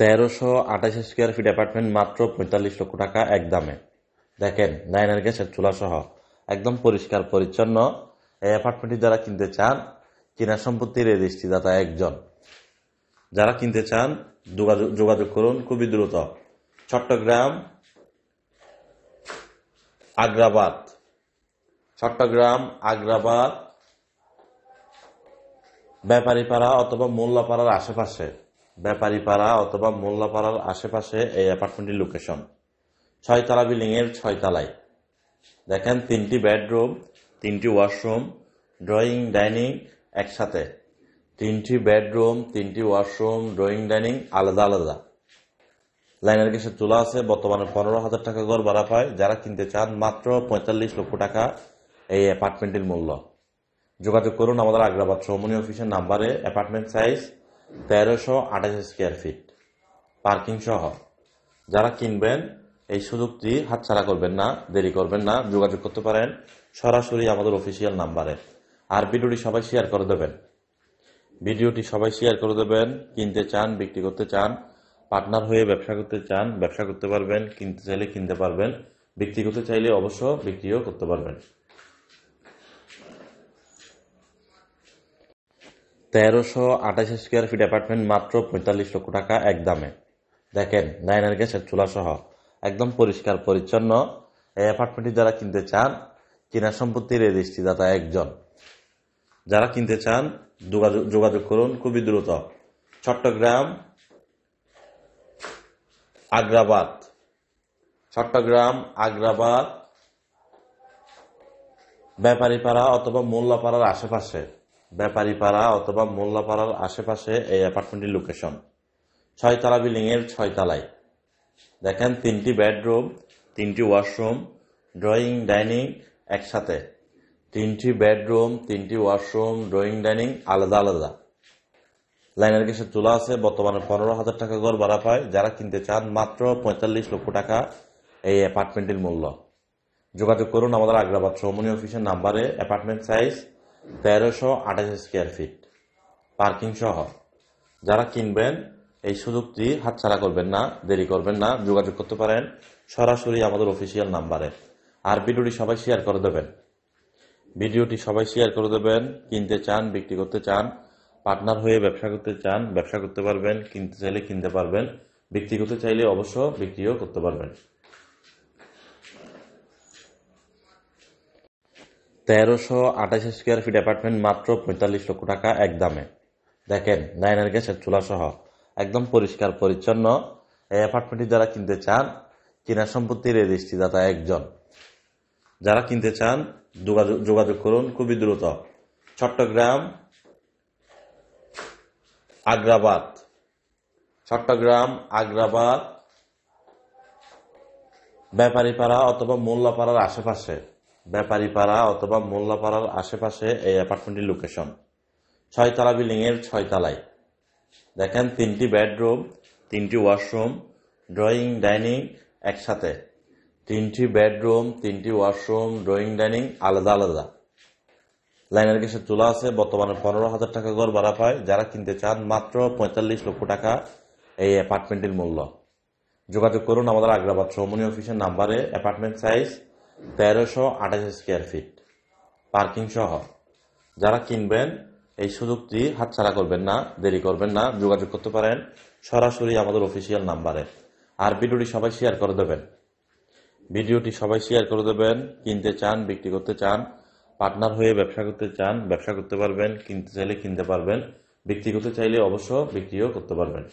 1328 square feet apartment মাত্র 45 লক্ষ টাকা একদমে। দেখেন লাইনার গ্যাসের চুলা সহ একদম পরিষ্কার পরিচ্ছন্ন। এই অ্যাপার্টমেন্টটি যারা কিনতে চান, কিনা সম্পত্তির রেজিস্ট্রিদাতা একজন। যারা কিনতে চান যোগাযোগ করুন খুবই দ্রুত। চট্টগ্রাম আগ্রাবাদ ব্যাপারীপাড়া অথবা মোল্লাপাড়ার আশেপাশে এই অ্যাপার্টমেন্টের লোকেশন। 6 তলা বিল্ডিং এর 6 তলায়। দেখেন 3টি বেডরুম, 3টি ওয়াশরুম, ড্রয়িং ডাইনিং একসাথে। 3টি বেডরুম, 3টি ওয়াশরুম, ড্রয়িং ডাইনিং আলাদা আলাদা। লাইনার গ্যাসের চুলা আছে। বর্তমানে 15,000 টাকা ঘর ভাড়া পায়। যারা কিনতে চান মাত্র 45 লক্ষ টাকা এই অ্যাপার্টমেন্টের মূল্য। যোগাযোগ করুন আমাদের আগ্রাবাদ চৌমনি অফিসের নাম্বারে। Apartment size 1328 square feet, parking সহ। যারা কিনবেন এই সুযোগটি হাতছাড়া করবেন না, দেরি করবেন না। যোগাযোগ করতে পারেন সরাসরি আমাদের অফিসিয়াল নাম্বারে। আর ভিডিওটি সবাই শেয়ার করে দেবেন। কিনতে চান, বিক্রি করতে চান, পার্টনার হয়ে ব্যবসা করতে চান, ব্যবসা করতে পারবেন। কিনতে চাইলে কিনতে পারবেন, বিক্রি করতে চাইলে অবশ্য বিক্রিও করতে পারবেন। 1328 স্কোয়ার ফিট অ্যাপার্টমেন্ট মাত্র 45 লক্ষ টাকা একদমে। দেখেন লাইনার গ্যাসের চুলা সহ একদম পরিষ্কার পরিচ্ছন্ন। এই অ্যাপার্টমেন্টটি যারা কিনতে চান, কিনা সম্পত্তির রেজিস্ট্রিদাতা একজন। যারা কিনতে চান যোগাযোগ করুন খুবই দ্রুত। চট্টগ্রাম আগ্রাবাদ ব্যাপারীপাড়া অথবা মোল্লাপাড়ার আশেপাশে এই অ্যাপার্টমেন্টের লোকেশন। 6 তলা বিল্ডিং এর 6 তলায়। দেখেন 3টি বেডরুম, 3টি ওয়াশরুম, ড্রয়িং ডাইনিং একসাথে। 3টি বেডরুম, 3টি ওয়াশরুম, ড্রয়িং ডাইনিং আলাদা আলাদা। লাইনার গ্যাসের চুলা আছে। বর্তমানে 15,000 টাকা ঘর ভাড়া পায়। যারা কিনতে চান মাত্র 45 লক্ষ টাকা এই অ্যাপার্টমেন্টের মূল্য। যোগাযোগ করুন আমাদের আগ্রাবাদ চৌমনি অফিসের নাম্বারে। Apartment size 1328 square feet, parking সহ। যারা কিনবেন এই সুযোগটি হাতছাড়া করবেন না, দেরি করবেন না। যোগাযোগ করতে পারেন সরাসরি আমাদের অফিসিয়াল নাম্বারে। আর ভিডিওটি সবাই শেয়ার করে দেবেন। কিনতে চান, বিক্রি করতে চান, পার্টনার হয়ে ব্যবসা করতে চান, ব্যবসা করতে পারবেন। কিনতে চাইলে কিনতে পারবেন, বিক্রি করতে চাইলে অবশ্য বিক্রিও করতে পারবেন। 1328 স্কোয়ার ফিট অ্যাপার্টমেন্ট মাত্র 45 লক্ষ টাকা একদমে। দেখেন লাইনার গ্যাসের চুলা সহ একদম পরিষ্কার পরিচ্ছন্ন। এই অ্যাপার্টমেন্টটি যারা কিনতে চান, কিনা সম্পত্তির রেজিস্ট্রিদাতা একজন। যারা কিনতে চান যোগাযোগ করুন খুবই দ্রুত। চট্টগ্রাম আগ্রাবাদ ব্যাপারীপাড়া অথবা মোল্লাপাড়ার আশেপাশে এই অ্যাপার্টমেন্টের লোকেশন। 6 তলা বিল্ডিং এর 6 তলায়। দেখেন 3টি বেডরুম, 3টি ওয়াশরুম, ড্রয়িং ডাইনিং একসাথে। 3টি বেডরুম, 3টি ওয়াশরুম, ড্রয়িং ডাইনিং আলাদা আলাদা। লাইনার গ্যাসের চুলা আছে। বর্তমানে 15,000 টাকা ঘর ভাড়া পায়। যারা কিনতে চান মাত্র 45 লক্ষ টাকা এই অ্যাপার্টমেন্টের মূল্য। যোগাযোগ করুন আমাদের আগ্রাবাদ চৌমনি অফিসের নাম্বারে। Apartment size 1328 square feet, parking সহ। যারা কিনবেন এই সুযোগটি হাতছাড়া করবেন না, দেরি করবেন না। যোগাযোগ করতে পারেন সরাসরি আমাদের অফিসিয়াল নাম্বারে। আর ভিডিওটি সবাই শেয়ার করে দেবেন। কিনতে চান, বিক্রি করতে চান, পার্টনার হয়ে ব্যবসা করতে চান, ব্যবসা করতে পারবেন। কিনতে চাইলে কিনতে পারবেন, বিক্রি করতে চাইলে অবশ্য বিক্রিও করতে পারবেন।